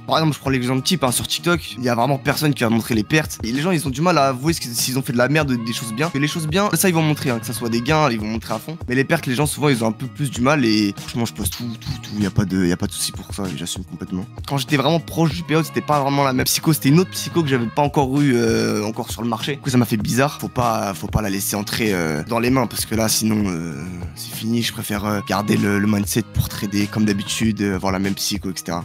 Par exemple, je prends l'exemple type, hein, sur TikTok, il y a vraiment personne qui va montrer les pertes. Et les gens, ils ont du mal à avouer s'ils ont fait de la merde, des choses bien. Et les choses bien, ça, ils vont montrer, hein, que ça soit des gains, ils vont montrer à fond. Mais les pertes, les gens, souvent, ils ont un peu plus du mal. Et franchement, je poste tout. Y a pas de souci pour ça, et j'assume complètement. Quand j'étais vraiment proche du PO, c'était pas vraiment la même psycho, c'était une autre psycho que j'avais pas encore eu encore sur le marché. Du coup, ça m'a fait bizarre. Faut pas la laisser entrer dans les mains, parce que là, sinon, c'est fini. Je préfère garder le mindset pour trader comme d'habitude, avoir la même psycho, etc.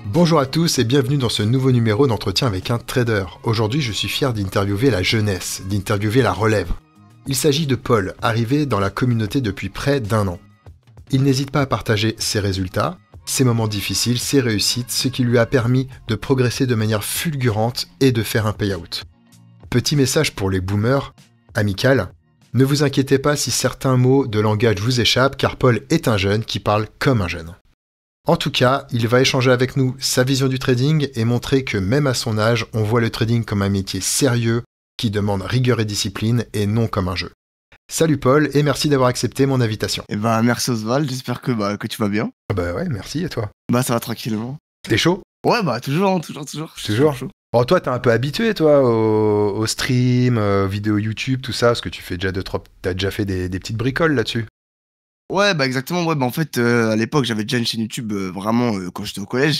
Bonjour à tous et bienvenue dans ce nouveau numéro d'entretien avec un trader. Aujourd'hui, je suis fier d'interviewer la jeunesse, d'interviewer la relève. Il s'agit de Paul, arrivé dans la communauté depuis près d'1 an. Il n'hésite pas à partager ses résultats, ses moments difficiles, ses réussites, ce qui lui a permis de progresser de manière fulgurante et de faire un payout. Petit message pour les boomers, amical, ne vous inquiétez pas si certains mots de langage vous échappent car Paul est un jeune qui parle comme un jeune. En tout cas, il va échanger avec nous sa vision du trading et montrer que même à son âge, on voit le trading comme un métier sérieux qui demande rigueur et discipline et non comme un jeu. Salut Paul et merci d'avoir accepté mon invitation. Et merci Oswald, j'espère que tu vas bien. Bah ouais, merci et toi? Ça va tranquillement. T'es chaud? Ouais, toujours. Toujours chaud. Bon, toi, t'es un peu habitué, toi, au stream, vidéo YouTube, tout ça, parce que tu fais déjà t'as déjà fait des petites bricoles là-dessus. Ouais, exactement. Ouais, en fait, à l'époque, j'avais déjà une chaîne YouTube vraiment quand j'étais au collège.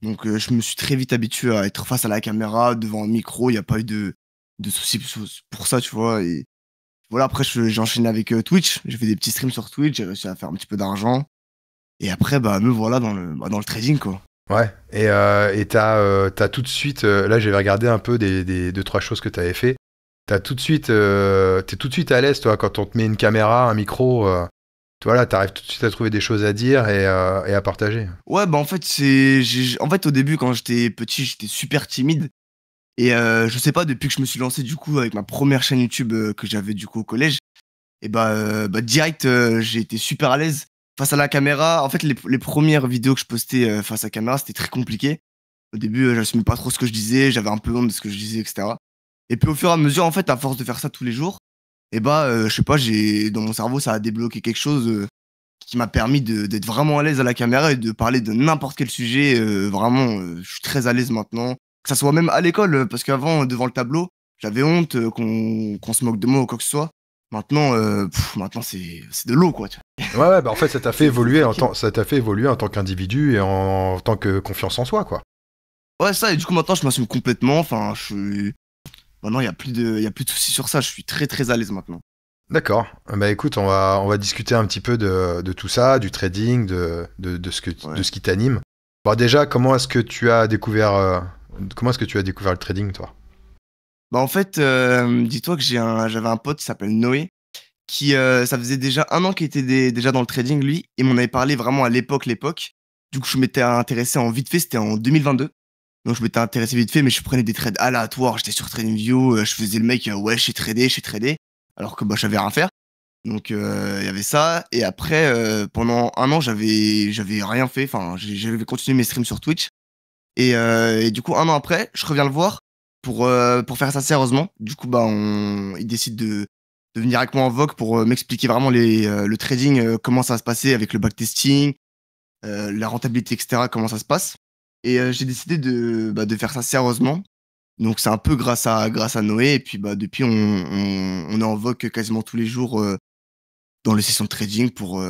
Donc, je me suis très vite habitué à être face à la caméra, devant un micro. Il n'y a pas eu de soucis pour ça, tu vois. Et voilà, après, j'ai enchaîné avec Twitch. J'ai fait des petits streams sur Twitch. J'ai réussi à faire un petit peu d'argent. Et après, me voilà dans le trading, quoi. Ouais, et t'as tout de suite, là j'avais regardé un peu des 2-3 choses que t'avais fait. T'es tout de suite à l'aise, toi, quand on te met une caméra, un micro. Voilà, t'arrives tout de suite à trouver des choses à dire et à partager. Ouais, en fait, en fait, au début, quand j'étais petit, j'étais super timide. Et je sais pas, depuis que je me suis lancé, du coup, avec ma première chaîne YouTube que j'avais, du coup, au collège, et direct, j'ai été super à l'aise face à la caméra. En fait, les premières vidéos que je postais face à la caméra, c'était très compliqué. Au début, j'assumais pas trop ce que je disais, j'avais un peu honte de ce que je disais, etc. Et puis, au fur et à mesure, en fait, à force de faire ça tous les jours, je sais pas, dans mon cerveau, ça a débloqué quelque chose qui m'a permis d'être vraiment à l'aise à la caméra et de parler de n'importe quel sujet. Je suis très à l'aise maintenant. Que ça soit même à l'école, parce qu'avant, devant le tableau, j'avais honte qu'on se moque de moi ou quoi que ce soit. Maintenant, c'est de l'eau, quoi. Tu vois. Ouais, en fait, ça t'a fait évoluer en tant qu'individu et en tant que confiance en soi, quoi. Ouais, ça, et du coup, maintenant, je m'assume complètement. Maintenant, il n'y a plus de soucis sur ça. Je suis très, très à l'aise maintenant. D'accord. Écoute, on va discuter un petit peu de tout ça, du trading, de ce qui t'anime. Bon, déjà, comment est-ce que tu as découvert le trading, toi? En fait, dis-toi que j'avais un pote qui s'appelle Noé, qui ça faisait déjà 1 an qu'il était déjà dans le trading, lui, et m'en avait parlé vraiment à l'époque. Du coup, je m'étais intéressé en vite fait, c'était en 2022. Donc, je m'étais intéressé vite fait, mais je prenais des trades aléatoires. J'étais sur TradingView, je faisais le mec, ouais, j'ai tradé, alors que je savais rien faire. Donc, il y avait ça. Et après, pendant 1 an, j'avais rien fait. Enfin, j'avais continué mes streams sur Twitch. Et du coup, 1 an après, je reviens le voir pour faire ça sérieusement. Du coup, il décide de venir avec moi en VOG pour m'expliquer vraiment le trading, comment ça va se passer avec le backtesting, la rentabilité, etc., comment ça se passe. Et j'ai décidé de faire ça sérieusement. Donc, c'est un peu grâce à Noé. Et puis, depuis, on est en VOG quasiment tous les jours dans les sessions de trading pour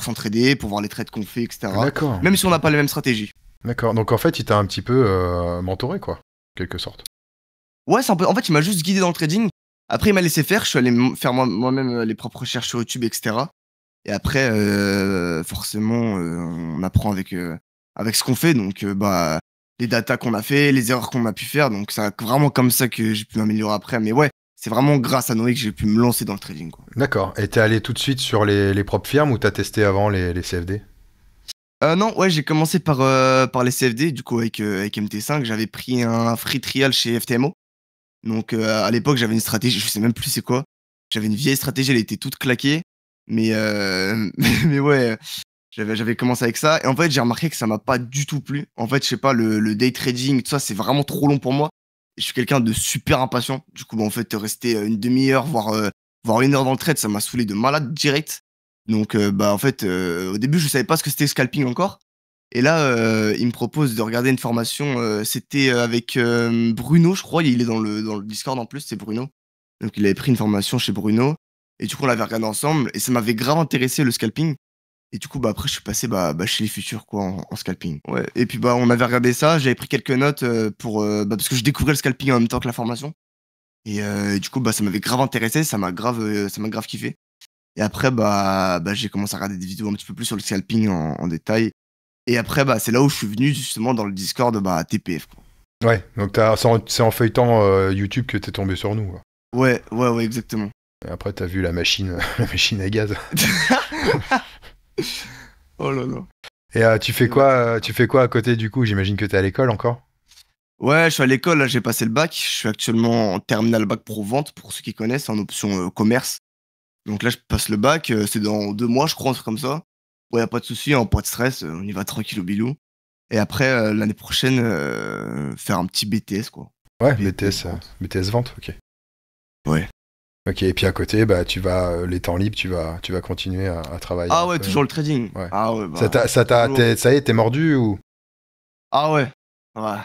s'entraider, pour voir les trades qu'on fait, etc. D'accord. Même si on n'a pas les mêmes stratégies. D'accord. Donc, en fait, il t'a un petit peu mentoré, quoi, quelque sorte. Ouais, c'est un peu. En fait, il m'a juste guidé dans le trading. Après, il m'a laissé faire. Je suis allé faire moi-même les propres recherches sur YouTube, etc. Et après, forcément, on apprend avec ce qu'on fait. Donc, les datas qu'on a fait, les erreurs qu'on a pu faire. Donc, c'est vraiment comme ça que j'ai pu m'améliorer après. Mais ouais, c'est vraiment grâce à Noé que j'ai pu me lancer dans le trading, quoi. D'accord. Et t'es allé tout de suite sur les propres firmes ou t'as testé avant les CFD? Non, ouais, j'ai commencé par les CFD, du coup, avec MT5. J'avais pris un free trial chez FTMO. Donc, à l'époque, j'avais une stratégie, je sais même plus c'est quoi. J'avais une vieille stratégie, elle était toute claquée. Mais, mais ouais, J'avais commencé avec ça. Et en fait, j'ai remarqué que ça m'a pas du tout plu. En fait, je sais pas, le day trading, tout ça, c'est vraiment trop long pour moi. Et je suis quelqu'un de super impatient. Du coup, bah, en fait, rester une demi-heure, voire 1 heure dans le trade, ça m'a saoulé de malade direct. Donc, bah, en fait, au début, je savais pas ce que c'était le scalping encore. Et là, il me propose de regarder une formation. C'était avec Bruno, je crois. Il est dans le Discord en plus, c'est Bruno. Donc, il avait pris une formation chez Bruno. Et du coup, on l'avait regardé ensemble. Et ça m'avait grave intéressé le scalping. Et du coup, bah, après, je suis passé chez les futurs, quoi, en scalping. Ouais. Et puis, bah, on avait regardé ça. J'avais pris quelques notes parce que je découvrais le scalping en même temps que la formation. Et du coup, bah, ça m'avait grave intéressé. Ça m'a grave kiffé. Et après, j'ai commencé à regarder des vidéos un petit peu plus sur le scalping en détail. Et après, bah, c'est là où je suis venu justement dans le Discord TPF, quoi. Ouais, donc c'est en feuilletant YouTube que t'es tombé sur nous, quoi. Ouais, exactement. Et après, t'as vu la machine, la machine à gaz. Oh là là. Et tu fais quoi à côté du coup? J'imagine que t'es à l'école encore? Ouais, je suis à l'école, là, j'ai passé le bac. Je suis actuellement en terminale bac pro vente, pour ceux qui connaissent, en option commerce. Donc là, je passe le bac, c'est dans 2 mois, je crois, un truc comme ça. Ouais, y a pas de souci, hein, pas de stress, on y va tranquille au bilou. Et après, l'année prochaine, faire un petit BTS, quoi. Ouais, BTS vente. BTS vente, ok. Ouais. Ok, et puis à côté, bah tu vas les temps libres, tu vas continuer à travailler. Ah ouais, toujours le trading. Ouais. Ah ouais, Ça y est, t'es mordu ou? Ah ouais. Ouais.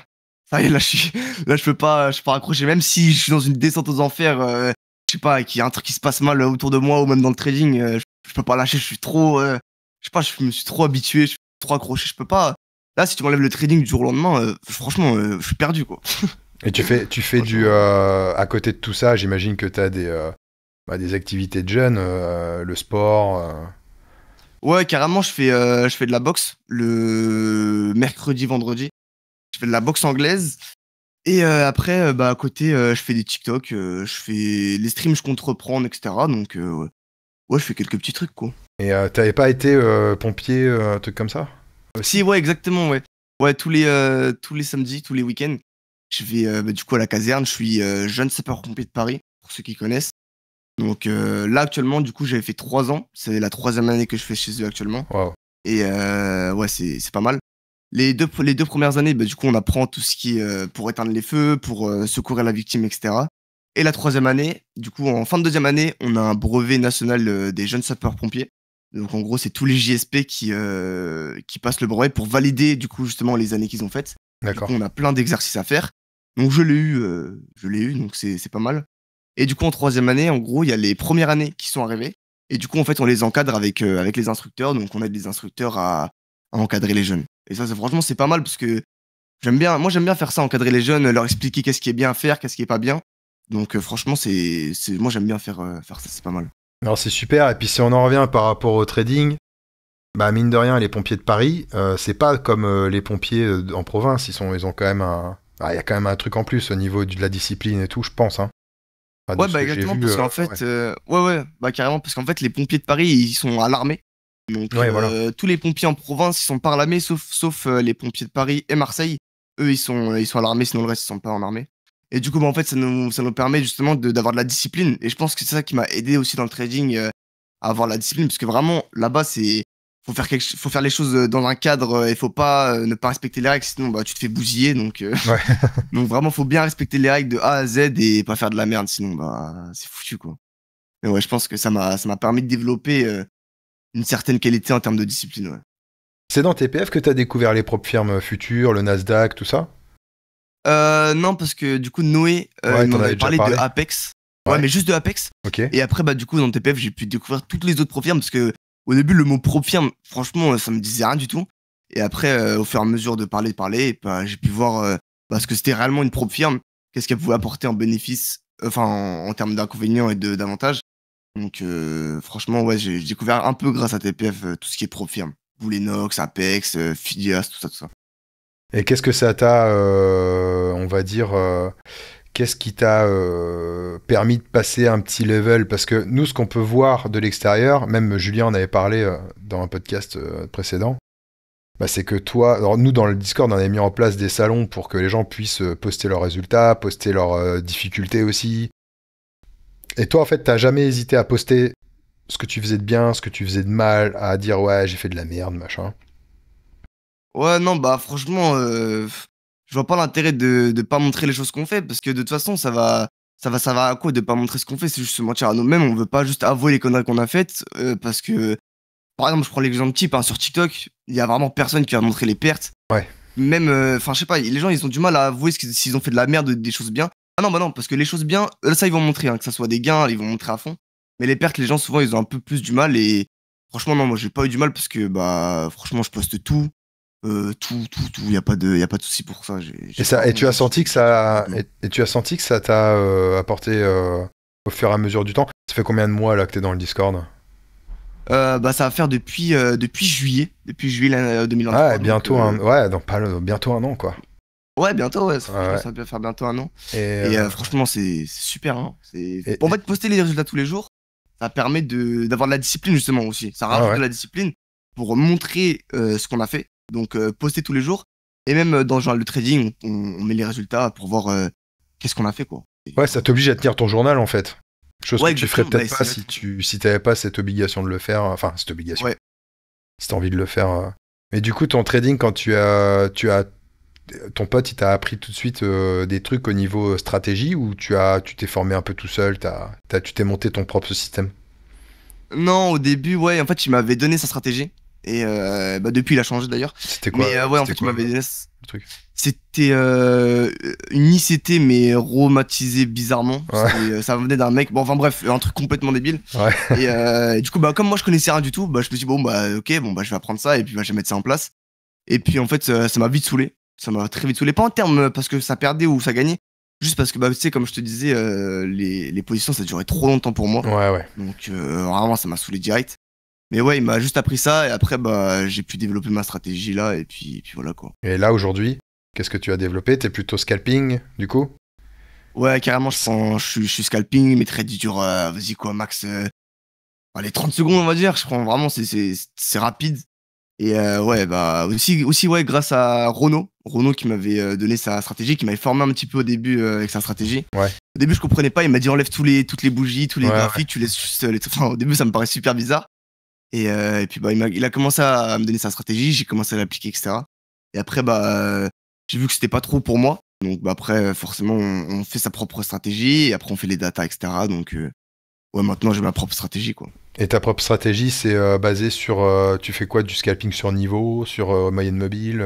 Ça y est, là, je peux pas raccrocher. Même si je suis dans une descente aux enfers, je sais pas, qu'il y a un truc qui se passe mal autour de moi ou même dans le trading, je peux pas lâcher. Je suis trop, je sais pas, je me suis trop habitué, je suis trop accroché. Je peux pas. Là, si tu m'enlèves le trading du jour au lendemain, franchement, je suis perdu, quoi. Et tu fais du à côté de tout ça, j'imagine que t'as des activités de jeunes, le sport. Ouais, carrément, je fais de la boxe le mercredi, vendredi. Je fais de la boxe anglaise. Et après, à côté, je fais des TikTok, je fais les streams, je compte reprendre, etc. Donc, ouais, je fais quelques petits trucs, quoi. Et t'avais pas été pompier, un truc comme ça aussi? Si, ouais, exactement, ouais. Ouais, tous les samedis, tous les week-ends, je vais du coup à la caserne. Je suis jeune sapeur-pompier de Paris, pour ceux qui connaissent. Donc là, actuellement, du coup, j'avais fait 3 ans. C'est la 3e année que je fais chez eux actuellement. Wow. Et ouais, c'est pas mal. Les deux premières années, du coup, on apprend tout ce qui est pour éteindre les feux, pour secourir la victime, etc. Et la 3e année, du coup, en fin de 2e année, on a un brevet national des jeunes sapeurs-pompiers. Donc, en gros, c'est tous les JSP qui passent le brevet pour valider, du coup, justement, les années qu'ils ont faites. Du D'accord. coup, on a plein d'exercices à faire. Donc, je l'ai eu, donc c'est pas mal. Et du coup, en 3e année, en gros, il y a les premières années qui sont arrivées. Et du coup, en fait, on les encadre avec les instructeurs. Donc, on aide les instructeurs à encadrer les jeunes. Et ça, franchement, c'est pas mal parce que j'aime bien faire ça, encadrer les jeunes, leur expliquer qu'est-ce qui est bien à faire, qu'est-ce qui est pas bien. Donc, franchement, moi, j'aime bien faire ça, c'est pas mal. Alors c'est super, et puis si on en revient par rapport au trading, bah mine de rien, les pompiers de Paris, c'est pas comme les pompiers en province, ils ont quand même il y a quand même un truc en plus au niveau de la discipline et tout, je pense, hein. Enfin, de Ouais, ce que j'ai exactement, vu, parce qu'en fait, carrément, parce qu'en fait, les pompiers de Paris, ils sont à l'armée. Donc, Ouais, voilà. tous les pompiers en province, ils sont pas à l'armée, sauf les pompiers de Paris et Marseille. Eux, ils sont à l'armée, sinon le reste, ils sont pas en armée. Et du coup, en fait, ça nous permet justement d'avoir de la discipline. Et je pense que c'est ça qui m'a aidé aussi dans le trading, à avoir la discipline, parce que vraiment, là-bas, faut faire les choses dans un cadre, et faut pas ne pas respecter les règles, sinon tu te fais bousiller. Donc, Ouais. donc vraiment, faut bien respecter les règles de A à Z et pas faire de la merde, sinon c'est foutu, quoi. Mais ouais, je pense que ça m'a permis de développer une certaine qualité en termes de discipline, ouais. C'est dans TPF que t'as découvert les propres firmes futures, le Nasdaq, tout ça? Non, parce que du coup, Noé, Ouais, il t'en m'en avais avait déjà parlé de parlé. Apex. Ouais. Ouais, mais juste de Apex. Ok. Et après, du coup, dans TPF, j'ai pu découvrir toutes les autres pro-firmes parce que au début, le mot pro-firme, franchement, ça me disait rien du tout. Et après, au fur et à mesure de parler, et j'ai pu voir ce que c'était réellement une pro-firme, qu'est-ce qu'elle pouvait apporter en bénéfice, enfin, en termes d'inconvénients et d'avantages. Donc, franchement, ouais, j'ai découvert un peu grâce à TPF tout ce qui est pro-firme. Boulenox, Apex, Phidias, tout ça, tout ça. Et qu'est-ce que ça t'a, on va dire, qu'est-ce qui t'a permis de passer un petit level? Parce que nous, ce qu'on peut voir de l'extérieur, même Julien en avait parlé dans un podcast précédent, bah, c'est que toi, alors nous dans le Discord, on avait mis en place des salons pour que les gens puissent poster leurs résultats, poster leurs difficultés aussi. Et toi, en fait, t'as jamais hésité à poster ce que tu faisais de bien, ce que tu faisais de mal, à dire ouais, j'ai fait de la merde, machin. Ouais, non, bah franchement, je vois pas l'intérêt de pas montrer les choses qu'on fait parce que de toute façon, ça va à quoi de pas montrer ce qu'on fait? C'est juste se mentir à nous-mêmes. On veut pas juste avouer les conneries qu'on a faites, parce que, par exemple, je prends l'exemple type, hein, sur TikTok, il y a vraiment personne qui va montrer les pertes. Ouais. Même, enfin, je sais pas, les gens, ils ont du mal à avouer s'ils ont fait de la merde ou des choses bien. Ah non, bah non, parce que les choses bien, ça, ils vont montrer, hein, que ça soit des gains, ils vont montrer à fond. Mais les pertes, les gens, souvent, ils ont un peu plus du mal et franchement, non, moi, j'ai pas eu du mal parce que, bah, franchement, je poste tout. Tout, y a pas de souci pour ça. Et J'ai pas ça, et tu as honte. senti que ça, et tu as senti que ça t'a apporté au fur et à mesure du temps. Ça fait combien de mois là que t'es dans le Discord? Bah, ça va faire depuis juillet, là, Ah, 2023. et Donc, bientôt un, ouais, donc pas bientôt un an quoi. ouais, bientôt, ouais, Ouais, franchement, ouais. ça va bien faire bientôt un an. Et, Et franchement, c'est super. Hein. et- En fait, poster les résultats tous les jours, ça permet d'avoir de la discipline, justement, aussi. Ça ah rajoute ouais. de la discipline pour montrer ce qu'on a fait. Donc, poster tous les jours. Et même dans genre, le trading, on met les résultats pour voir qu'est-ce qu'on a fait, quoi. Et Ouais, ça voilà. t'oblige à tenir ton journal en fait. Chose que Ouais, tu ferais exactement. Bah, peut-être pas c'est si exactement ça. tu si t'avais pas cette obligation de le faire. Enfin, cette obligation. Ouais. Si t'as envie de le faire. Mais du coup, ton trading, quand tu as ton pote, il t'a appris tout de suite des trucs au niveau stratégie ou tu t'es formé un peu tout seul, tu t'es monté ton propre système. Non, au début, ouais, en fait, il m'avait donné sa stratégie. Et bah, depuis, il a changé d'ailleurs. C'était quoi, Mais ouais, en c'était fait, il quoi m'avait donné. le truc? C'était une ICT, mais romatisée bizarrement. Ouais, Ça venait d'un mec. Bon, enfin bref, un truc complètement débile. ouais. Et du coup, bah, comme moi, je connaissais rien du tout, bah, je me suis dit, bon, bah, ok, bon, bah, je vais apprendre ça et puis bah, je vais mettre ça en place. Et puis, en fait, ça m'a vite saoulé. Ça m'a très vite saoulé. Pas en termes parce que ça perdait ou ça gagnait. Juste parce que, bah, tu sais, comme je te disais, les positions, ça durait trop longtemps pour moi. Ouais, ouais. Donc, vraiment, ça m'a saoulé direct. Mais ouais, il m'a juste appris ça et après, bah, j'ai pu développer ma stratégie là et puis voilà quoi. Et là, aujourd'hui, qu'est-ce que tu as développé? T'es plutôt scalping, du coup? Ouais, carrément, je suis scalping, mes trades ils durent, vas-y quoi, max, allez, 30 secondes, on va dire. Je prends vraiment, c'est rapide. Et ouais, bah, aussi, ouais, grâce à Renaud qui m'avait donné sa stratégie, qui m'avait formé un petit peu au début avec sa stratégie. Ouais, Au début, je comprenais pas, il m'a dit enlève toutes les bougies, tous ouais, les ouais. graphiques, tu laisses juste les. Enfin, au début, ça me paraissait super bizarre. Et puis, bah, il a commencé à me donner sa stratégie, j'ai commencé à l'appliquer, etc. Et après, bah, j'ai vu que c'était pas trop pour moi. Donc, bah, après, forcément, on fait sa propre stratégie, et après, on fait les datas, etc. Donc, ouais, maintenant, j'ai ma propre stratégie, quoi. Et ta propre stratégie, c'est basé sur... tu fais quoi? Du scalping sur niveau, sur moyenne mobile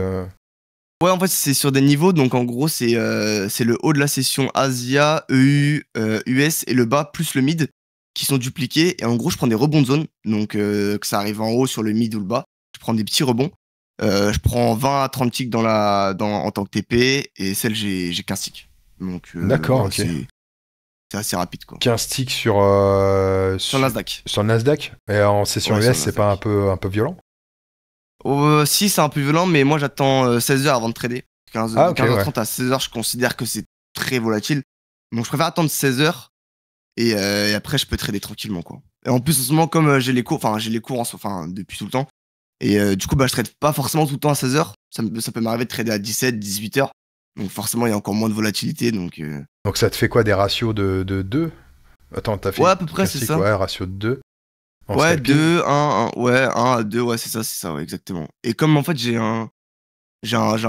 Ouais, en fait, c'est sur des niveaux. Donc, en gros, c'est le haut de la session Asia, EU, US et le bas plus le mid qui sont dupliqués. Et en gros, je prends des rebonds de zone. Donc, que ça arrive en haut sur le mid ou le bas. Je prends des petits rebonds. Je prends 20 à 30 ticks en tant que TP et celle, j'ai 15 ticks. Donc, D'accord, voilà, ok. c'est assez rapide, quoi. 15 ticks Sur le Nasdaq. sur le Nasdaq. Et en session Ouais, sur US, le c'est pas Nasdaq. un peu violent? Si, c'est un peu violent, mais moi, j'attends 16 heures avant de trader. Ah, De ok, 15 à ouais. 30 à 16 heures, je considère que c'est très volatile. Donc, je préfère attendre 16 heures. Et après, je peux trader tranquillement, quoi. Et en plus, en ce moment, comme j'ai les cours enfin, depuis tout le temps. Et du coup, bah, je trade pas forcément tout le temps à 16 heures. Ça peut m'arriver de trader à 17, 18 heures. Donc, forcément, il y a encore moins de volatilité. Donc, Donc ça te fait quoi, des ratios de 2? Attends, t'as ouais, fait à peu près, 15 c'est ticks, ça. ouais, ratio de 2 en Ouais, scalping. 2 1 ouais, 1 à 2, ouais, c'est ça, ouais, exactement. Et comme en fait, j'ai un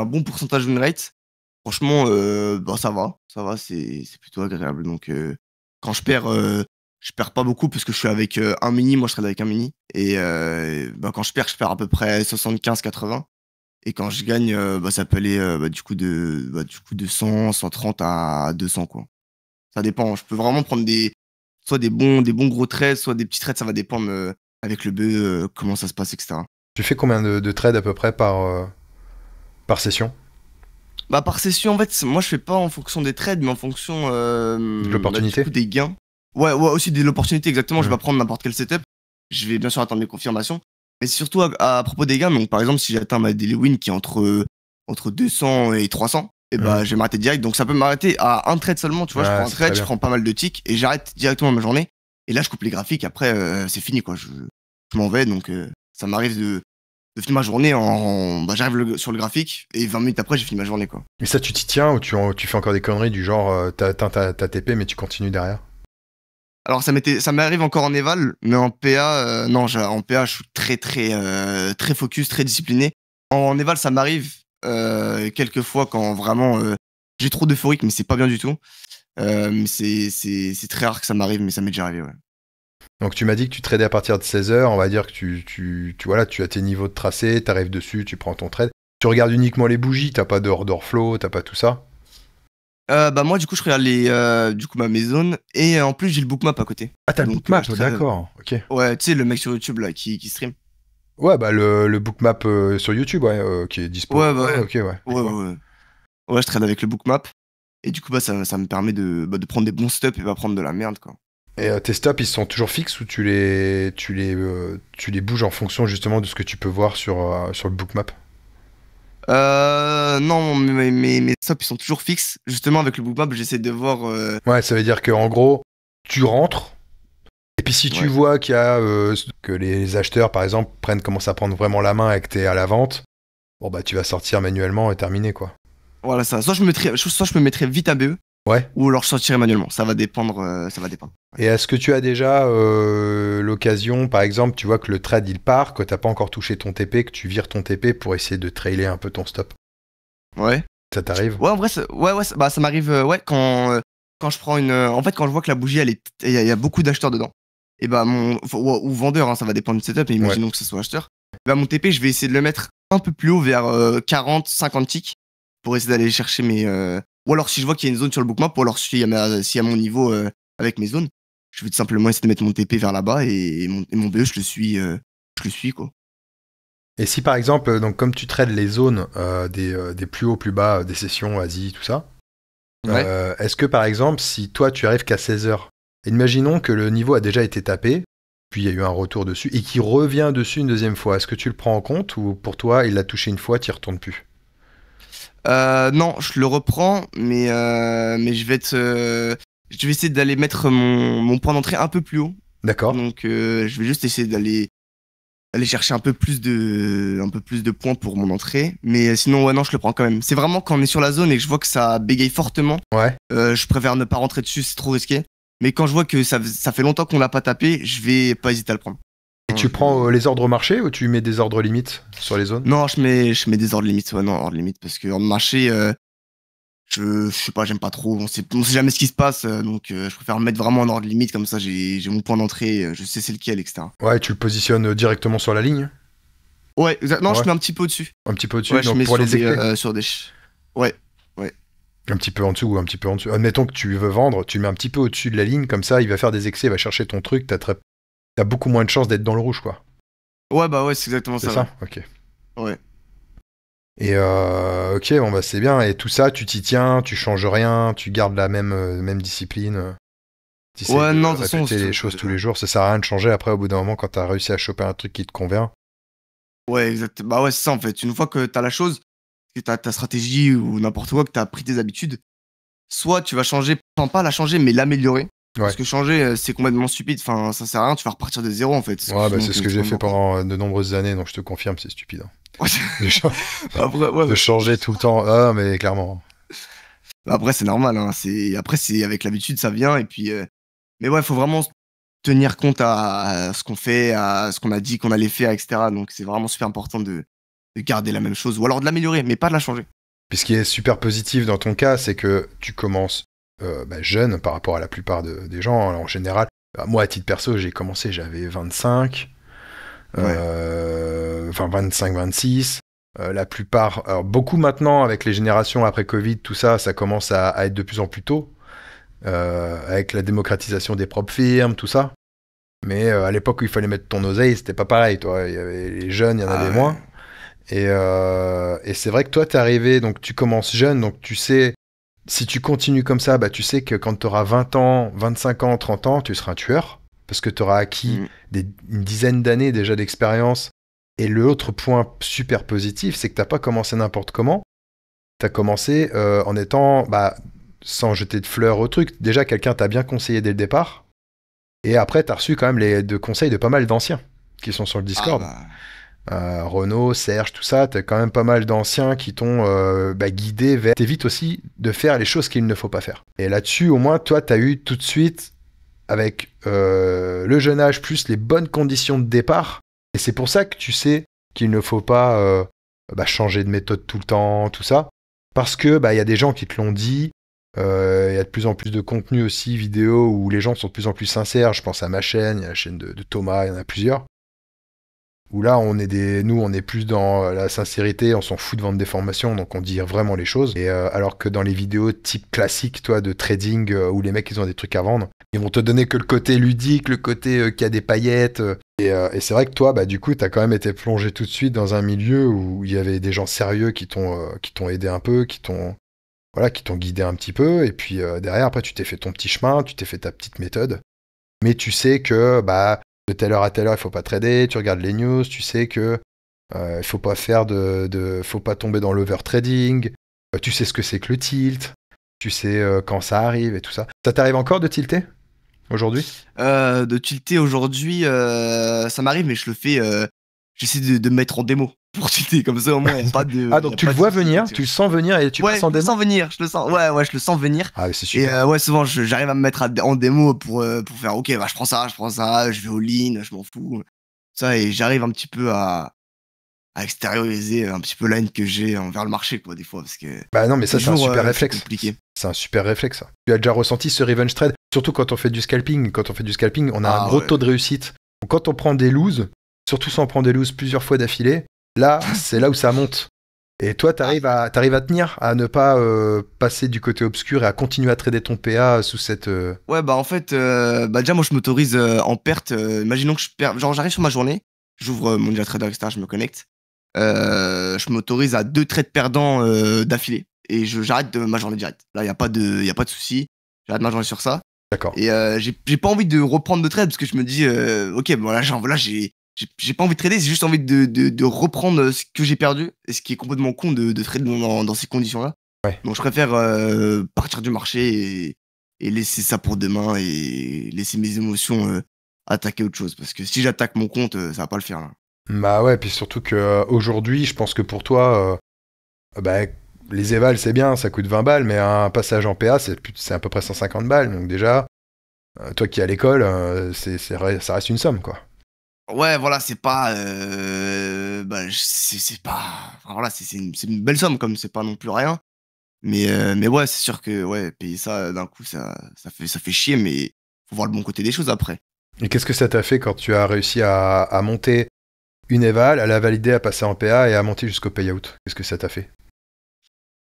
bon pourcentage win rate, franchement, bah, ça va, c'est plutôt agréable. Donc, quand je perds pas beaucoup parce que je suis avec un mini, moi je trade avec un mini. Et bah, quand je perds à peu près 75-80. Et quand je gagne, bah, ça peut aller du coup de 100, 130 à 200, quoi. Ça dépend. Je peux vraiment prendre soit des bons gros trades, soit des petits trades, ça va dépendre avec le BE, comment ça se passe, etc. Tu fais combien de trades à peu près par session? Bah, par session, en fait, moi, je fais pas en fonction des trades, mais en fonction De bah, du l'opportunité? coup des gains. Ouais, ouais, aussi de l'opportunité, exactement. Je vais Hmm. pas prendre n'importe quel setup. Je vais bien sûr attendre les confirmations. Mais c'est surtout à propos des gains. Donc, par exemple, si j'atteins ma daily win qui est entre 200 et 300, et Hmm. bah, je vais m'arrêter direct. Donc, ça peut m'arrêter à un trade seulement. Tu vois, je Ouais, prends un c'est très trade, je bien. prends pas mal de ticks et j'arrête directement ma journée. Et là, je coupe les graphiques. Après, c'est fini, quoi. Je m'en vais. Donc, ça m'arrive de finir ma journée bah, j'arrive sur le graphique et 20 minutes après, j'ai fini ma journée, quoi. Mais ça, tu t'y tiens ou tu fais encore des conneries du genre t'atteins ta TP mais tu continues derrière? Alors ça m'arrive encore en éval, mais en PA, non, en PA, je suis très focus, très discipliné. En éval, ça m'arrive quelques fois quand vraiment j'ai trop d'euphorique, mais c'est pas bien du tout. C'est très rare que ça m'arrive, mais ça m'est déjà arrivé, ouais. Donc tu m'as dit que tu tradais à partir de 16h, on va dire que voilà, tu as tes niveaux de tracé, tu arrives dessus, tu prends ton trade. Tu regardes uniquement les bougies, t'as pas d'order flow, t'as pas tout ça? Bah moi, du coup, je regarde du coup, mes zones, et en plus, j'ai le bookmap à côté. Ah, t'as le Donc, bookmap, d'accord, ok. Ouais, tu sais, le mec sur YouTube là qui stream. Ouais, bah le bookmap sur YouTube, ouais, qui est dispo. Ouais, bah ouais. Ok, ouais. Ouais, ouais. Ouais, je trade avec le bookmap. Et du coup, bah, ça me permet de prendre des bons stops et pas prendre de la merde, quoi. Et tes stops, ils sont toujours fixes ou tu les bouges en fonction justement de ce que tu peux voir sur le bookmap? Non, mes stops, ils sont toujours fixes. Justement, avec le bookmap, j'essaie de voir... Ouais, ça veut dire qu'en gros, tu rentres, et puis si tu Ouais. vois qu'il y a que les acheteurs, par exemple, commencent à prendre vraiment la main et que t'es à la vente, bon bah tu vas sortir manuellement et terminer, quoi. Voilà, ça. Soit je me mettrais vite à BE, Ouais. ou alors je sortirais manuellement. Ça va dépendre. Ça va dépendre. Et est-ce que tu as déjà l'occasion, par exemple, tu vois que le trade il part, que t'as pas encore touché ton TP, que tu vires ton TP pour essayer de trailer un peu ton stop? Ouais. Ça t'arrive? Ouais, en vrai, ouais, bah, ça m'arrive, ouais, quand je prends en fait, quand je vois que la bougie, il y a beaucoup d'acheteurs dedans, et bah, ou vendeur, hein, ça va dépendre du setup, mais imaginons que ce soit acheteur. Bah, mon TP, je vais essayer de le mettre un peu plus haut, vers 40, 50 ticks, pour essayer d'aller chercher ou alors si je vois qu'il y a une zone sur le bookmap, ou alors s'il y a mon niveau avec mes zones, je vais tout simplement essayer de mettre mon TP vers là-bas, et mon BE, je le suis, quoi. Et si par exemple, donc comme tu trades les zones des plus hauts, plus bas, des sessions, Asie, tout ça, Ouais. est-ce que par exemple, si toi tu arrives qu'à 16h, imaginons que le niveau a déjà été tapé, puis il y a eu un retour dessus, et qu'il revient dessus une deuxième fois, est-ce que tu le prends en compte, ou pour toi, il l'a touché une fois, tu n'y retournes plus? Non, je le reprends, mais je vais essayer d'aller mettre mon point d'entrée un peu plus haut. D'accord. Donc, je vais juste essayer d'aller chercher un peu plus de points pour mon entrée. Mais sinon, ouais, non, je le prends quand même. C'est vraiment quand on est sur la zone et que je vois que ça bégaye fortement, Ouais. je préfère ne pas rentrer dessus, c'est trop risqué. Mais quand je vois que ça fait longtemps qu'on l'a pas tapé, je vais pas hésiter à le prendre. Et tu prends les ordres marché ou tu mets des ordres limites sur les zones? Non, je mets des ordres limites. Ouais, non, ordres limites, parce que ordre marché, je sais pas, j'aime pas trop. On sait jamais ce qui se passe, donc je préfère mettre vraiment en ordre limite, comme ça j'ai mon point d'entrée, je sais c'est lequel, etc. Ouais, tu le positionnes directement sur la ligne? Ouais, non, Ouais. je mets un petit peu au-dessus. Un petit peu au-dessus, Ouais, je donc mets pour sur les excès? sur des. Ouais, Un petit peu en dessous ou un petit peu en dessous. Admettons que tu veux vendre, tu le mets un petit peu au-dessus de la ligne, comme ça il va faire des excès, il va chercher ton truc, t'as beaucoup moins de chances d'être dans le rouge, quoi. ouais, bah ouais, c'est exactement C'est ça. ça? Ok. Ouais. Et ok, bon bah c'est bien. Et tout ça, tu t'y tiens, tu changes rien, tu gardes la même discipline. Tu essayes Ouais, de non, de toute façon, répéter les choses tous les jours. Ça sert à rien de changer après au bout d'un moment quand t'as réussi à choper un truc qui te convient. ouais, exact. Bah ouais, c'est ça en fait. Une fois que t'as la chose, que t'as ta stratégie ou n'importe quoi, que t'as pris tes habitudes, soit tu vas changer, enfin pas la changer, mais l'améliorer. Ouais. Parce que changer, c'est complètement stupide. Enfin, ça sert à rien, tu vas repartir de zéro en fait. Ouais, bah Sinon, c'est ce que tu j'ai vas fait beaucoup. pendant de nombreuses années, donc je te confirme, c'est stupide, hein. Après, ouais, De changer tout le temps. Ah, mais clairement. après c'est normal, hein. Après, c'est avec l'habitude, ça vient. Et puis, mais ouais, faut vraiment tenir compte à ce qu'on fait, à ce qu'on a dit qu'on allait faire, etc. Donc, c'est vraiment super important de garder la même chose ou alors de l'améliorer, mais pas de la changer. Puis ce qui est super positif dans ton cas, c'est que tu commences jeune par rapport à la plupart des gens, hein, en général. Moi, à titre perso, j'ai commencé, j'avais 25, Ouais. enfin 25, 26. La plupart, alors beaucoup maintenant, avec les générations après Covid, tout ça, ça commence à être de plus en plus tôt, avec la démocratisation des propres firmes, tout ça. Mais à l'époque où il fallait mettre ton oseille, c'était pas pareil, toi. Il y avait les jeunes, il y en avait moins. Et c'est vrai que toi, t'es arrivé, donc tu commences jeune, donc tu sais, si tu continues comme ça, bah, tu sais que quand tu auras 20 ans, 25 ans, 30 ans, tu seras un tueur, parce que tu auras acquis une dizaine d'années déjà d'expérience. Et l'autre point super positif, c'est que t'as pas commencé n'importe comment. T'as commencé en étant, sans jeter de fleurs au truc, déjà quelqu'un t'a bien conseillé dès le départ. Et après, t'as reçu quand même de conseils de pas mal d'anciens qui sont sur le Discord. Renaud, Serge, tout ça, t'as quand même pas mal d'anciens qui t'ont guidé t'évites aussi de faire les choses qu'il ne faut pas faire. Et là-dessus, au moins, toi, t'as eu tout de suite avec le jeune âge plus les bonnes conditions de départ. Et c'est pour ça que tu sais qu'il ne faut pas changer de méthode tout le temps, tout ça. Parce que y a des gens qui te l'ont dit. Il y a de plus en plus de contenu aussi vidéo où les gens sont de plus en plus sincères. Je pense à ma chaîne, il y a la chaîne de Thomas, il y en a plusieurs. Où là, nous, on est plus dans la sincérité, on s'en fout de vendre des formations, donc on dit vraiment les choses. Et alors que dans les vidéos type classique, toi, de trading, où les mecs, ils ont des trucs à vendre, ils vont te donner que le côté ludique, le côté qui a des paillettes. Et c'est vrai que toi, du coup, t'as quand même été plongé tout de suite dans un milieu où il y avait des gens sérieux qui t'ont aidé un peu, qui t'ont guidé un petit peu. Et puis derrière, après, tu t'es fait ton petit chemin, tu t'es fait ta petite méthode. Mais tu sais que, de telle heure à telle heure, il faut pas trader, tu regardes les news, tu sais que il faut pas faire faut pas tomber dans l'overtrading, tu sais ce que c'est que le tilt, tu sais quand ça arrive et tout ça. Ça t'arrive encore de tilter aujourd'hui? De tilter aujourd'hui, ça m'arrive, mais je le fais, j'essaie de me mettre en démo pour tilter, comme ça au moins il n'y a pas de. Ah, donc tu le vois venir, tu le sens venir et tu passes en je le démo? sens venir, je le sens. Ouais, je le sens venir. Ah, mais c'est Et super. ouais, souvent j'arrive à me mettre en démo pour faire ok, je prends ça, je vais au lean, je m'en fous. Ça, et j'arrive un petit peu à extérioriser un petit peu la haine que j'ai envers le marché, quoi, des fois, parce que. Non, mais ça, c'est un super réflexe. Compliqué. C'est un super réflexe, ça. Tu as déjà ressenti ce revenge trade, surtout quand on fait du scalping. Quand on fait du scalping, on a un gros taux de réussite. Donc, quand on prend des loses, surtout si on prend des loses plusieurs fois d'affilée, là, c'est là où ça monte. Et toi, t'arrives à tenir, à ne pas passer du côté obscur et à continuer à trader ton PA sous cette... Ouais, en fait, déjà, moi, je m'autorise en perte. Imaginons que je perds. Genre, j'arrive sur ma journée, j'ouvre mon Ninja Trader, etc., je me connecte. Je m'autorise à 2 trades perdants d'affilée. Et j'arrête ma journée directe. Là, il n'y a pas de souci. J'arrête ma journée sur ça. D'accord. Et j'ai pas envie de reprendre de trade parce que je me dis, ok, bon, là, j'ai pas envie de trader, j'ai juste envie de reprendre ce que j'ai perdu. Et ce qui est complètement con de trader dans ces conditions-là. Ouais. Donc, je préfère partir du marché et laisser ça pour demain et laisser mes émotions attaquer autre chose. Parce que si j'attaque mon compte, ça va pas le faire, là. Bah ouais, puis surtout qu'aujourd'hui, je pense que pour toi, les évals, c'est bien, ça coûte 20 balles, mais un passage en PA, c'est à peu près 150 balles. Donc déjà, toi qui es à l'école, ça reste une somme, quoi. Ouais, voilà, c'est pas. C'est pas. Enfin, voilà, c'est une belle somme, comme c'est pas non plus rien. Mais ouais, c'est sûr que ouais, payer ça d'un coup, ça fait chier, mais faut voir le bon côté des choses après. Et qu'est-ce que ça t'a fait quand tu as réussi à monter une éval, à la valider, à passer en PA et à monter jusqu'au payout? Qu'est-ce que ça t'a fait?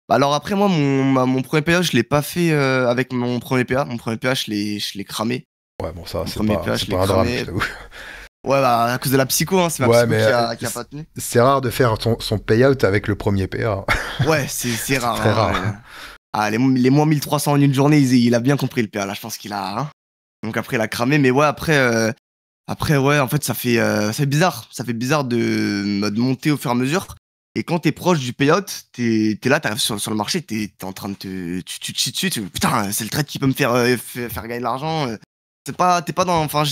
Alors après, moi, mon premier PA, je l'ai pas fait avec mon premier PA. Mon premier PA, je l'ai cramé. Ouais, bon, ça, Mon c'est premier pas, PA, c'est je pas l'ai un drame, cramé. je t'avoue. Ouais, à cause de la psycho, hein, c'est ma Ouais, psycho mais qui a pas tenu. c'est rare de faire son payout avec le premier PA. Ouais, c'est rare. Très hein, rare. Ah, les moins 1300 en une journée, il a bien compris le PA, là, je pense qu'il a. Hein. Donc après, il a cramé, mais ouais, après, ouais, en fait, ça fait bizarre. Ça fait bizarre de monter au fur et à mesure. Et quand t'es proche du payout, t'es là, t'arrives sur le marché, t'es en train de tu te chies dessus, putain, c'est le trade qui peut me faire gagner de l'argent. T'es pas dans, enfin,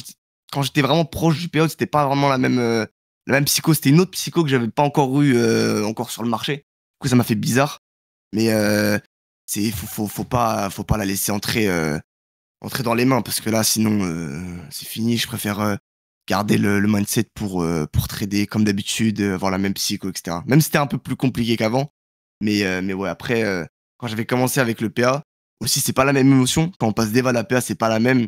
quand j'étais vraiment proche du payout, c'était pas vraiment la même psycho. C'était une autre psycho que j'avais pas encore eu encore sur le marché. Du coup, ça m'a fait bizarre. Mais faut pas la laisser entrer dans les mains parce que là, sinon, c'est fini. Je préfère garder le mindset pour trader comme d'habitude, avoir la même psycho, etc. Même si c'était un peu plus compliqué qu'avant. Mais ouais, après, quand j'avais commencé avec le PA, aussi, c'est pas la même émotion. Quand on passe d'Eval à PA, c'est pas la même.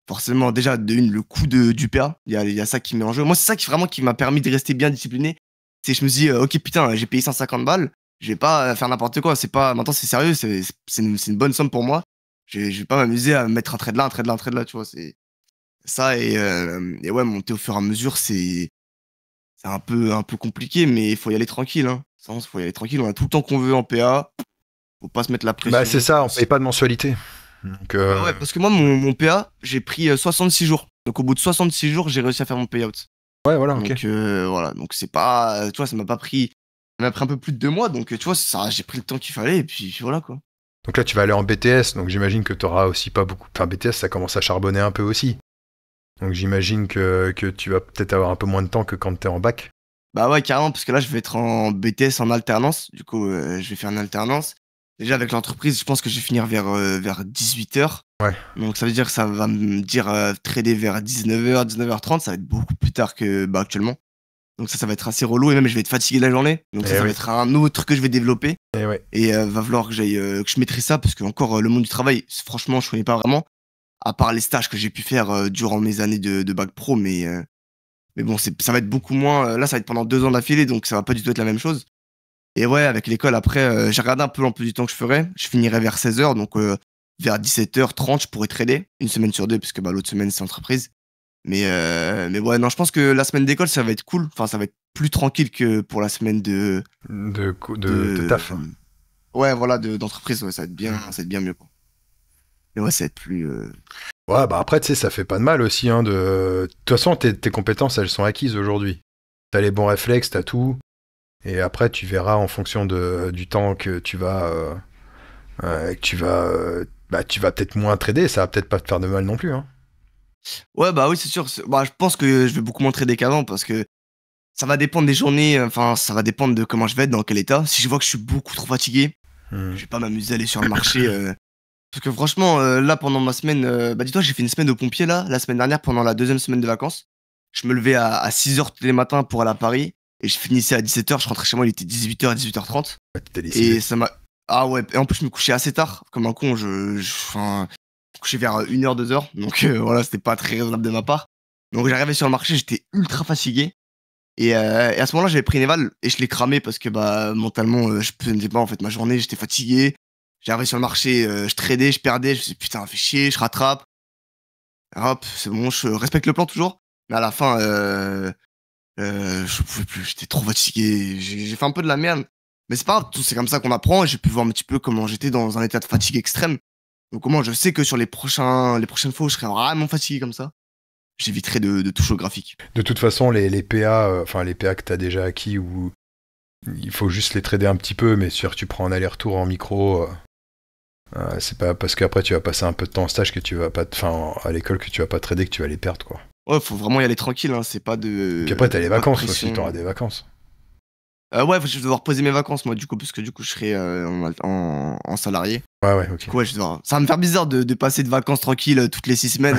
Forcément, déjà, le coût du PA, il y a ça qui met en jeu. Moi, c'est ça qui m'a permis de rester bien discipliné. C'est je me dis, ok, putain, j'ai payé 150 balles. Je vais pas faire n'importe quoi. Maintenant, c'est sérieux. C'est une bonne somme pour moi. Je vais pas m'amuser à mettre un trade là, un trade là, un trade là, tu vois. C'est ça et ouais, monter au fur et à mesure, c'est un peu compliqué, mais il faut y aller tranquille. Hein. Faut y aller tranquille. On a tout le temps qu'on veut en PA. Faut pas se mettre la pression. Bah, c'est ça, on paye pas de mensualité. Donc, ouais, parce que moi, mon PA, j'ai pris 66 jours. Donc, au bout de 66 jours, j'ai réussi à faire mon payout. Ouais, voilà, ok. Donc, voilà. Donc, c'est pas. Tu vois, ça m'a pris un peu plus de 2 mois. Donc, tu vois, j'ai pris le temps qu'il fallait. Et puis voilà, quoi. Donc là, tu vas aller en BTS. Donc, j'imagine que tu auras aussi pas beaucoup. Enfin, BTS, ça commence à charbonner un peu aussi. Donc, j'imagine que tu vas peut-être avoir un peu moins de temps que quand t'es en bac. Bah ouais, carrément. Parce que là, je vais être en BTS en alternance. Du coup, je vais faire une alternance. Déjà, avec l'entreprise, je pense que je vais finir vers 18h. Ouais. Donc ça veut dire que ça va me dire trader vers 19h, 19h30, ça va être beaucoup plus tard que actuellement. Donc ça va être assez relou et même je vais être fatigué de la journée. Donc ça Oui. va être un autre truc que je vais développer. Et ouais. Et va falloir que que je maîtrise ça parce que encore le monde du travail, franchement, je connais pas vraiment. À part les stages que j'ai pu faire durant mes années de bac pro, mais bon, ça va être beaucoup moins. Là, ça va être pendant 2 ans d'affilée, donc ça va pas du tout être la même chose. Et ouais, avec l'école, après, j'ai regardé un peu l'emploi du temps que je ferais. Je finirais vers 16h, donc vers 17h30, je pourrais trader une semaine sur deux, parce que l'autre semaine, c'est entreprise. Mais ouais, non, je pense que la semaine d'école, ça va être cool. Enfin, ça va être plus tranquille que pour la semaine De de taf. ouais, voilà, d'entreprise. Ouais, ça va être bien, ça va être bien mieux, quoi. Mais ouais, ça va être plus. Ouais, bah après, tu sais, ça fait pas de mal aussi. Hein, de toute façon, tes compétences, elles sont acquises aujourd'hui. T'as les bons réflexes, t'as tout. Et après, tu verras en fonction du temps que tu vas peut-être moins trader. Ça va peut-être pas te faire de mal non plus. Hein. Ouais, bah oui, c'est sûr. Bah, je pense que je vais beaucoup moins trader qu'avant parce que ça va dépendre des journées. Enfin, ça va dépendre de comment je vais être, dans quel état. Si je vois que je suis beaucoup trop fatigué, Hmm. je vais pas m'amuser à aller sur le marché. Parce que franchement, là, pendant ma semaine, bah dis-toi, j'ai fait une semaine au pompier, là, la semaine dernière, pendant la deuxième semaine de vacances. Je me levais à 6h tous les matins pour aller à Paris et je finissais à 17h. Je rentrais chez moi, il était 18h, 18h30. Ouais, t'es décidé. Et ça m'a. Ah ouais, et en plus, je me couchais assez tard. Comme un con, enfin, je me couchais vers 1h, 2h. Donc voilà, c'était pas très raisonnable de ma part. Donc j'arrivais sur le marché, j'étais ultra fatigué. Et à ce moment-là, j'avais pris une éval et je l'ai cramé parce que bah, mentalement, je faisais pas en fait ma journée, j'étais fatigué. J'arrivais sur le marché, je tradais, je perdais, je me suis dit putain, fait chier, je rattrape. Hop, c'est bon, je respecte le plan toujours. Mais à la fin, je pouvais plus, j'étais trop fatigué. J'ai fait un peu de la merde. Mais c'est pas grave, c'est comme ça qu'on apprend et j'ai pu voir un petit peu comment j'étais dans un état de fatigue extrême. Donc au moins, je sais que sur les prochaines fois où je serai vraiment fatigué comme ça, j'éviterai de toucher au graphique. De toute façon, les PA, enfin les PA que t'as déjà acquis, ou il faut juste les trader un petit peu, mais sûr tu prends en aller-retour en micro. C'est pas parce qu'après tu vas passer un peu de temps en stage que tu vas pas, enfin à l'école que tu vas pas trader que tu vas les perdre quoi. Ouais, faut vraiment y aller tranquille, hein, c'est pas de. Puis après t'as les Pas de vacances aussi, pression. t'auras des vacances. Ouais, je vais devoir poser mes vacances, moi, du coup, parce que du coup, je serai en salarié. Ouais, ok. Du coup, ouais, ça va me faire bizarre de passer de vacances tranquilles toutes les 6 semaines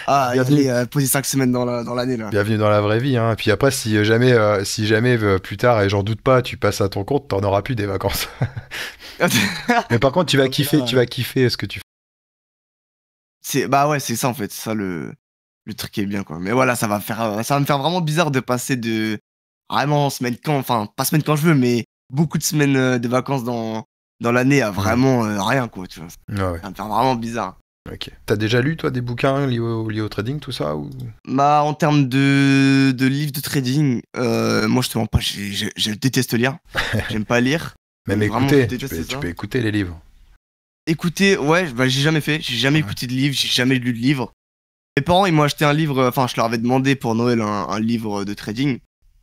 à y Bienvenue. aller poser 5 semaines dans l'année, là. Bienvenue dans la vraie vie, hein. Puis après, si jamais plus tard, et j'en doute pas, tu passes à ton compte, t'en auras plus des vacances. Mais par contre, Non, mais là, tu vas kiffer ce que tu fais. bah ouais, c'est ça, en fait. C'est ça le truc qui est bien, quoi. Mais voilà, ça va me faire vraiment bizarre de passer de vraiment semaine quand, enfin, pas semaine quand je veux, mais beaucoup de semaines de vacances dans l'année à vraiment rien, quoi, tu vois. Ouais, ouais. Ça va me faire vraiment bizarre. Ok. T'as déjà lu, toi, des bouquins liés au trading, tout ça ou... Bah, en termes de livres de trading, moi, je te mens pas, je déteste lire. J'aime pas lire. Même Donc, vraiment, je écouter, déteste tu ça. peux écouter les livres. Écouter, ouais, bah, j'ai jamais fait. J'ai jamais Ouais. écouté de livre, j'ai jamais lu de livre. Mes parents, ils m'ont acheté un livre, enfin, je leur avais demandé pour Noël un livre de trading.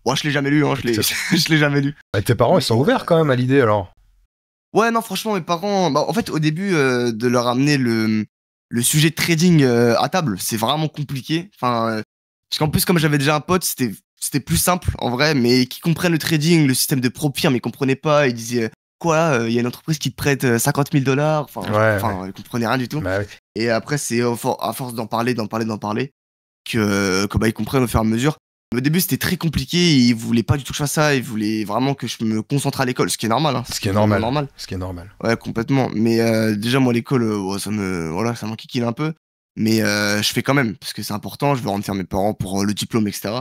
Moi, je l'ai jamais lu, hein, je l'ai jamais lu. Bah, tes parents, ils Donc, sont ouverts quand même à l'idée alors. ouais, non, franchement, mes parents, bah, en fait, au début, de leur amener le sujet de trading à table, c'est vraiment compliqué. Enfin, parce qu'en plus, comme j'avais déjà un pote, c'était plus simple en vrai, mais qui comprennent le trading, le système de profit, mais ils comprenaient pas. Ils disaient quoi, il y a une entreprise qui te prête 50 000 $. Ouais. Ils comprenaient rien du tout. Bah, ouais. Et après, c'est à force d'en parler, que bah, ils comprennent au fur et à mesure. Mais au début, c'était très compliqué. Ils voulaient pas du tout que je fasse ça. Ils voulaient vraiment que je me concentre à l'école, ce qui est normal. Hein, Ce qui est totalement normal. normal. Ce qui est normal. Ouais, complètement. Mais déjà, moi, l'école, ouais, ça m'enquiquine un peu. Mais je fais quand même, parce que c'est important. Je veux rendre fier mes parents pour le diplôme, etc.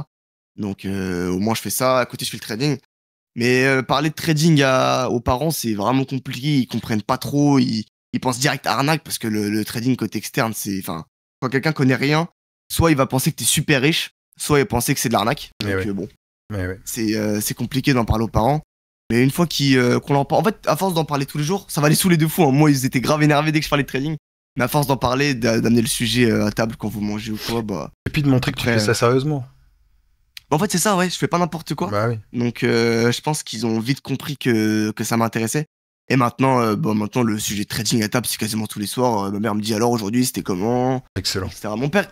Donc, au moins, je fais ça. À côté, je fais le trading. Mais parler de trading aux parents, c'est vraiment compliqué. Ils comprennent pas trop. Ils pensent direct à arnaque, parce que le trading côté externe, c'est. Enfin, quand quelqu'un connaît rien, soit il va penser que t'es super riche, soit il va penser que c'est de l'arnaque. Mais Donc, ouais. bon, Mais ouais. c'est compliqué d'en parler aux parents. Mais une fois qu'on en parle, en fait, à force d'en parler tous les jours, ça va les saouler de fou. Hein. Moi, ils étaient grave énervés dès que je parlais de trading. Mais à force d'en parler, d'amener le sujet à table quand vous mangez ou quoi, bah. Et puis de montrer que tu Après, fais ça sérieusement. En fait, c'est ça, ouais, je fais pas n'importe quoi. Bah oui. Donc, je pense qu'ils ont vite compris que ça m'intéressait. Et maintenant, maintenant, le sujet de trading à table, c'est quasiment tous les soirs. Ma mère me dit alors aujourd'hui, c'était comment, Excellent. etc. Mon père,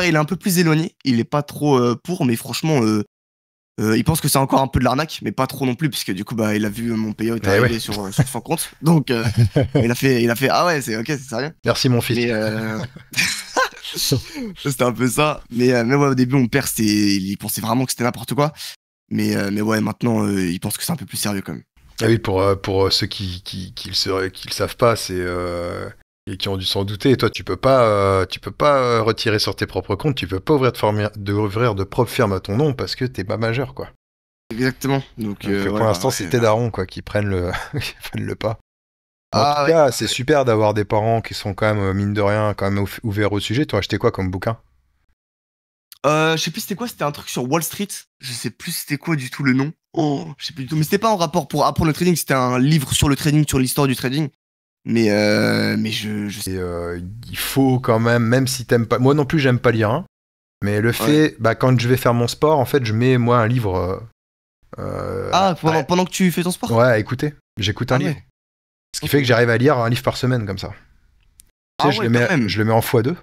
il est un peu plus éloigné. Il est pas trop pour, mais franchement, Il pense que c'est encore un peu de l'arnaque, mais pas trop non plus, puisque du coup, bah, il a vu mon payout Eh arriver ouais. sur son compte. Donc, il a fait, ah ouais, c'est ok, c'est sérieux. Merci mon fils. Mais c'était un peu ça. Mais ouais, au début, mon père, il pensait vraiment que c'était n'importe quoi. Mais ouais, maintenant, il pense que c'est un peu plus sérieux quand même. Ah oui, pour ceux qui le savent pas, et qui ont dû s'en douter, toi tu peux pas retirer sur tes propres comptes, tu peux pas ouvrir de propre firme à ton nom parce que t'es pas majeur, quoi. Exactement. Donc, Donc pour ouais, bah l'instant, ouais. c'est tes darons, quoi, qui prennent qui prennent le pas. En tout Ah ouais. cas, c'est super d'avoir des parents qui sont quand même, mine de rien, quand même ouverts au sujet. Tu as acheté quoi comme bouquin? Je sais plus c'était quoi, c'était un truc sur Wall Street. Je sais plus c'était quoi du tout le nom. Oh, je sais plus du tout. Mais c'était pas en rapport pour apprendre le trading, c'était un livre sur le trading, sur l'histoire du trading. Mais je sais. Et il faut quand même si t'aimes pas... Moi non plus, j'aime pas lire, hein. Mais le Ouais. fait, bah, quand je vais faire mon sport, en fait, je mets, moi, un livre... Ah, pendant que tu fais ton sport? ouais, à écouter. J'écoute un Ah livre. ouais. Ce qui Ok. fait que j'arrive à lire un livre par semaine, comme ça. Tu Ah sais, ouais, quand même. je le mets en x2.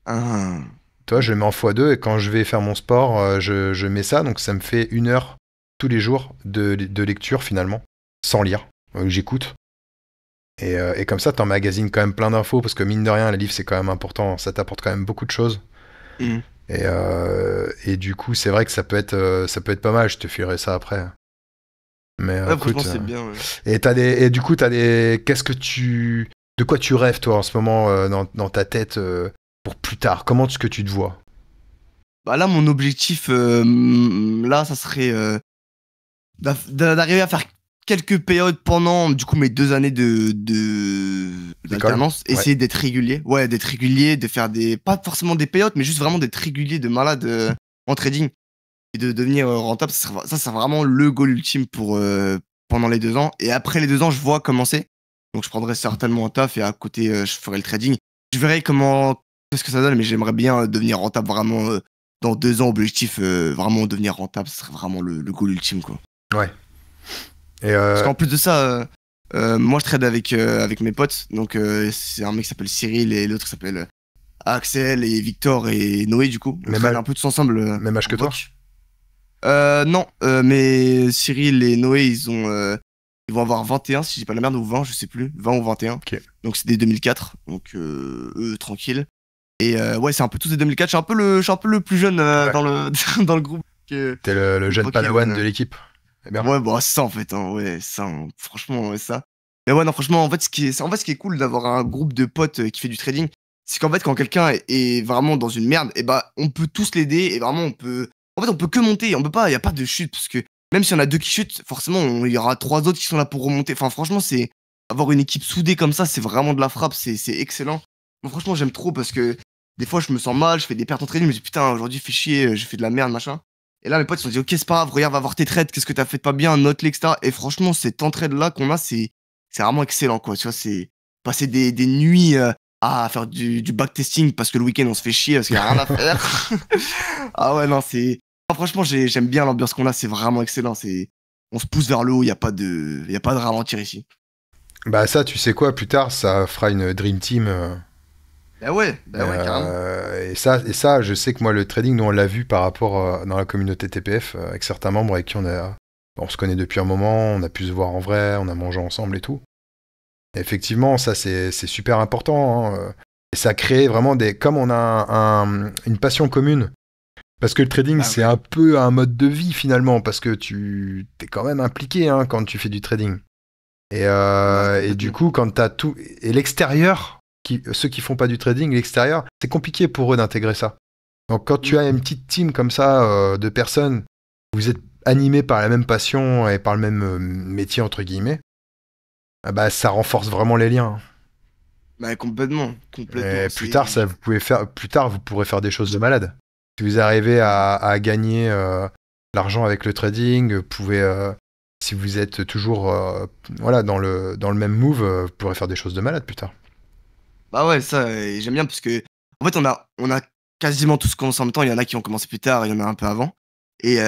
Ah. Toi, je le mets en x2 et quand je vais faire mon sport, je mets ça. Donc ça me fait 1 heure tous les jours de lecture, finalement, sans lire. J'écoute. Et comme ça, t'emmagasines quand même plein d'infos, parce que mine de rien, les livres, c'est quand même important. Ça t'apporte quand même beaucoup de choses. Mhm. Et du coup, c'est vrai que ça peut être pas mal. Je te filerai ça après. Mais Ouais, franchement, écoute. c'est bien. Ouais. Et du coup, de quoi tu rêves, toi, en ce moment, dans ta tête, pour plus tard? Comment est-ce que tu te vois? Bah là, mon objectif, là, ça serait d'arriver à faire quelques périodes pendant, du coup, mes 2 années D'école? d'alternance. Ouais. Essayer d'être régulier. Ouais, d'être régulier, de faire pas forcément des payouts, mais juste vraiment d'être régulier de malade en trading. Et de devenir rentable, ça c'est vraiment le goal ultime pour pendant les 2 ans. Et après les 2 ans, je vois comment c'est. Donc je prendrai certainement un taf et à côté, je ferai le trading. Je verrai qu'est-ce que ça donne, mais j'aimerais bien devenir rentable vraiment dans 2 ans. Objectif, vraiment devenir rentable, ce serait vraiment le goal ultime, quoi. Ouais. Et Parce qu'en plus de ça, moi je trade avec mes potes. Donc c'est un mec qui s'appelle Cyril et l'autre qui s'appelle Axel et Victor et Noé, du coup. On même, trade un peu tous ensemble même âge en que toi? VOC. Non, mais Cyril et Noé, ils vont avoir 21, si j'ai pas la merde, ou 20, je sais plus, 20 ou 21. Ok. Donc c'est des 2004, donc eux, tranquille. Et ouais, c'est un peu tous des 2004. Je suis un peu le plus jeune Ouais. dans le groupe. T'es le jeune Tranquille, padawan ouais. de l'équipe. C'est bien. Ouais, bah, c'est ça en fait, hein, ouais, ça, hein, franchement, ouais, ça. Mais ouais, non, franchement, en fait, ce qui est cool d'avoir un groupe de potes qui fait du trading, c'est qu'en fait, quand quelqu'un est vraiment dans une merde, et bah, on peut tous l'aider, et vraiment, on peut que monter, on peut pas, y a pas de chute, parce que même si on a deux qui chutent, forcément, il y aura trois autres qui sont là pour remonter. Enfin, franchement, avoir une équipe soudée comme ça, c'est vraiment de la frappe, c'est excellent. Bon, franchement, j'aime trop parce que des fois, je me sens mal, je fais des pertes en trading, je me dis putain, aujourd'hui, fais chier, je fais de la merde, machin. Et là, mes potes, ils se sont dit, ok, c'est pas grave, regarde, va voir tes trades, qu'est-ce que t'as fait de pas bien, note-les, etc. Et franchement, cette entraide-là qu'on a, c'est vraiment excellent, quoi. Tu vois, c'est passer des nuits à faire du backtesting parce que le week-end, on se fait chier parce qu'il y a rien à faire. Ah ouais, non, franchement, j'aime bien l'ambiance qu'on a, c'est vraiment excellent. On se pousse vers le haut, y a pas de ralentir ici. Bah ça, tu sais quoi, plus tard, ça fera une Dream Team. Bah ouais, carrément. Et ça, je sais que moi, le trading, nous, on l'a vu par rapport dans la communauté TPF, avec certains membres avec qui on se connaît depuis un moment, on a pu se voir en vrai, on a mangé ensemble et tout. Et effectivement, ça, c'est super important, hein. Et ça crée vraiment comme on a une passion commune. Parce que le trading, Bah c'est ouais. un peu un mode de vie, finalement, parce que tu t'es quand même impliqué, hein, quand tu fais du trading. Bah Et du complètement. coup, quand t'as tout... Et l'extérieur, ceux qui font pas du trading, l'extérieur, c'est compliqué pour eux d'intégrer ça. Donc quand tu as une petite team comme ça de personnes, vous êtes animés par la même passion et par le même métier, entre guillemets, ah bah ça renforce vraiment les liens. Bah complètement, Et complètement. plus tard, vous pourrez faire des choses de malade. Si vous arrivez à gagner l'argent avec le trading, vous pouvez, si vous êtes toujours voilà, dans le même move, vous pourrez faire des choses de malade plus tard. Bah ouais, ça, j'aime bien parce que, en fait, on a quasiment tous commencé en même temps. Il y en a qui ont commencé plus tard, il y en a un peu avant. Et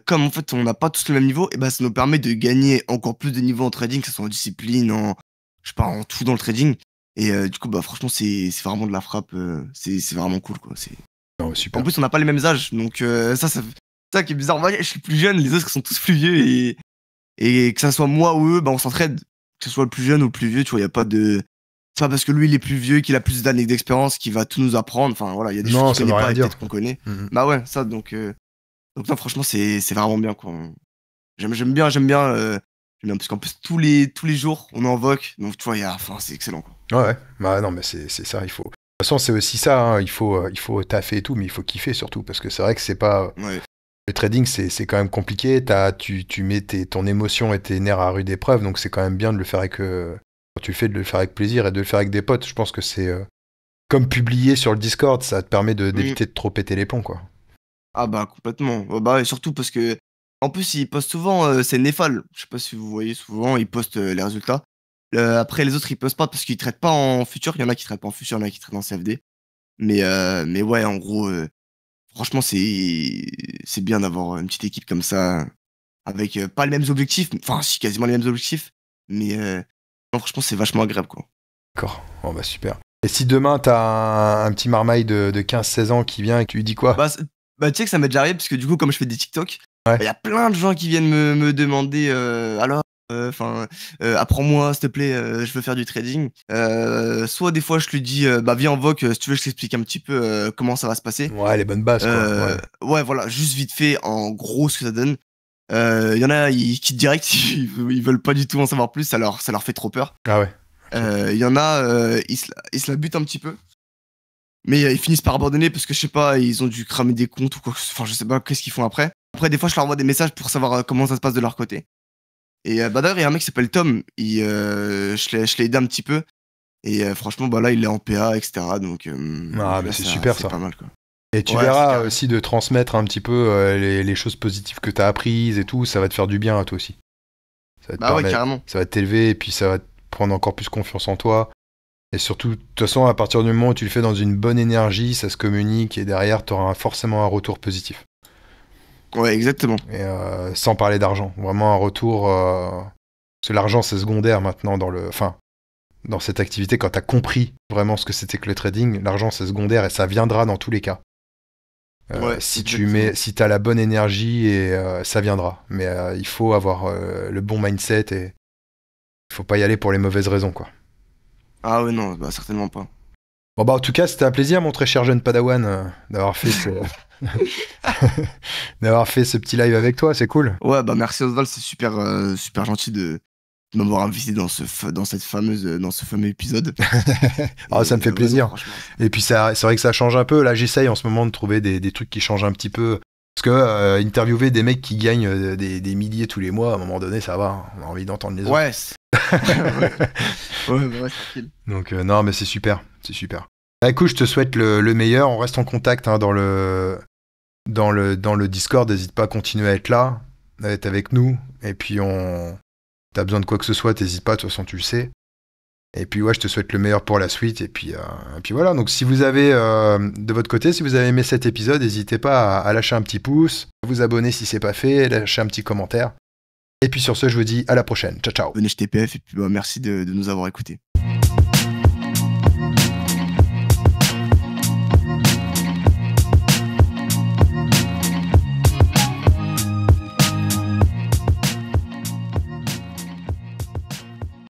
comme en fait, on n'a pas tous le même niveau, et bah, ça nous permet de gagner encore plus de niveau en trading, que ce soit en discipline, je sais pas, en tout dans le trading. Et du coup, bah, franchement, c'est vraiment de la frappe. C'est vraiment cool, quoi. Non, En super. plus, on n'a pas les mêmes âges, donc ça, ça qui est bizarre. Moi, je suis plus jeune, les autres sont tous plus vieux et que ça soit moi ou eux, bah, on s'entraide. Que ce soit le plus jeune ou le plus vieux, tu vois, il y a pas de c'est pas parce que lui il est plus vieux, qu'il a plus d'années d'expérience, qu'il va tout nous apprendre. Enfin voilà, il y a des Non, choses ça qu'il veut connaît rien pas et dire. peut-être qu'on connaît. Mhm. Bah ouais, ça donc non, franchement, c'est vraiment bien quoi. J'aime bien parce qu'en plus tous les jours on est en voc, donc tu vois, enfin c'est excellent quoi. Ouais, bah non, mais c'est ça, il faut. De toute façon, c'est aussi ça, hein, il faut taffer et tout, mais il faut kiffer surtout, parce que c'est vrai que c'est pas. Ouais. Le trading, c'est quand même compliqué. Tu mets ton émotion et tes nerfs à rude épreuve, donc c'est quand même bien de le faire avec. Quand tu le fais, de le faire avec plaisir et de le faire avec des potes. Je pense que c'est. Comme publié sur le Discord, ça te permet Mmh. d'éviter de trop péter les plombs, quoi. Ah bah complètement. Bah ouais, surtout parce que en plus il poste souvent c'est Nefal. Je sais pas si vous voyez souvent, il poste les résultats. Après les autres ils postent pas parce qu'ils traitent pas en futur. Il y en a qui traitent pas en futur, il y en a qui traitent en CFD. Mais ouais, en gros, franchement c'est bien d'avoir une petite équipe comme ça avec pas les mêmes objectifs. Enfin si, quasiment les mêmes objectifs. Mais non, franchement c'est vachement agréable quoi. D'accord. Bon, bah super. Et si demain, t'as un petit marmaille de 15-16 ans qui vient et que tu lui dis quoi? Bah, bah, tu sais que ça m'est déjà arrivé parce que du coup, comme je fais des TikTok, Ouais. il y a plein de gens qui viennent me demander alors, enfin, apprends-moi s'il te plaît, je veux faire du trading. Soit des fois je lui dis bah viens en voc, si tu veux je t'explique un petit peu comment ça va se passer. Ouais, les bonnes bases, quoi. Ouais. Ouais voilà, juste vite fait en gros ce que ça donne. Il y en a ils quittent direct, ils veulent pas du tout en savoir plus, ça leur fait trop peur. Ah ouais. Il y en a ils se la butent un petit peu. Mais ils finissent par abandonner parce que je sais pas, ils ont dû cramer des comptes ou quoi. Enfin, je sais pas qu'est-ce qu'ils font après. Après, des fois, je leur envoie des messages pour savoir comment ça se passe de leur côté. Et bah d'ailleurs, il y a un mec qui s'appelle Tom. Je l'ai aidé un petit peu. Et franchement, bah là, il est en PA, etc. Donc, Ah, là, bah c'est super c'est ça. pas mal quoi. Et tu Ouais, c'est verras carré. aussi de transmettre un petit peu les choses positives que t'as apprises et tout, ça va te faire du bien à toi aussi. Ça va te Bah ouais, permettre, carrément. ça va t'élever et puis ça va te prendre encore plus confiance en toi. Et surtout, de toute façon, à partir du moment où tu le fais dans une bonne énergie, ça se communique et derrière, tu auras forcément un retour positif. Ouais, exactement. Et sans parler d'argent. Vraiment un retour. Parce que l'argent, c'est secondaire maintenant dans cette activité. Quand tu as compris vraiment ce que c'était que le trading, l'argent, c'est secondaire et ça viendra dans tous les cas. Ouais, Si exactement. si t'as la bonne énergie, et ça viendra. Mais il faut avoir le bon mindset et il faut pas y aller pour les mauvaises raisons, quoi. Ah ouais, non, bah certainement pas. Bon bah en tout cas c'était un plaisir mon très cher jeune Padawan d'avoir fait d'avoir fait ce petit live avec toi, c'est cool. Ouais, bah merci Oswald, c'est super gentil de m'avoir invité dans ce fameux épisode. Ah, ça me fait Ouais, non, plaisir. franchement. Et puis c'est vrai que ça change un peu. Là j'essaye en ce moment de trouver des trucs qui changent un petit peu. Parce que interviewer des mecs qui gagnent des milliers tous les mois, à un moment donné ça va, on a envie d'entendre les autres. Ouais. Ouais, ouais, bah ouais, tranquille. Donc non mais c'est super, c'est super. Bah, écoute, je te souhaite le meilleur, on reste en contact hein, dans le Discord, n'hésite pas à continuer à être là, à être avec nous. Et puis t'as besoin de quoi que ce soit, t'hésites pas, de toute façon tu le sais. Et puis ouais, je te souhaite le meilleur pour la suite. Et puis voilà, donc si vous avez, de votre côté, si vous avez aimé cet épisode, n'hésitez pas à lâcher un petit pouce, à vous abonner si c'est pas fait, lâcher un petit commentaire. Et puis sur ce, je vous dis à la prochaine. Ciao, ciao. Venez chez TPF et puis bah, merci de nous avoir écoutés.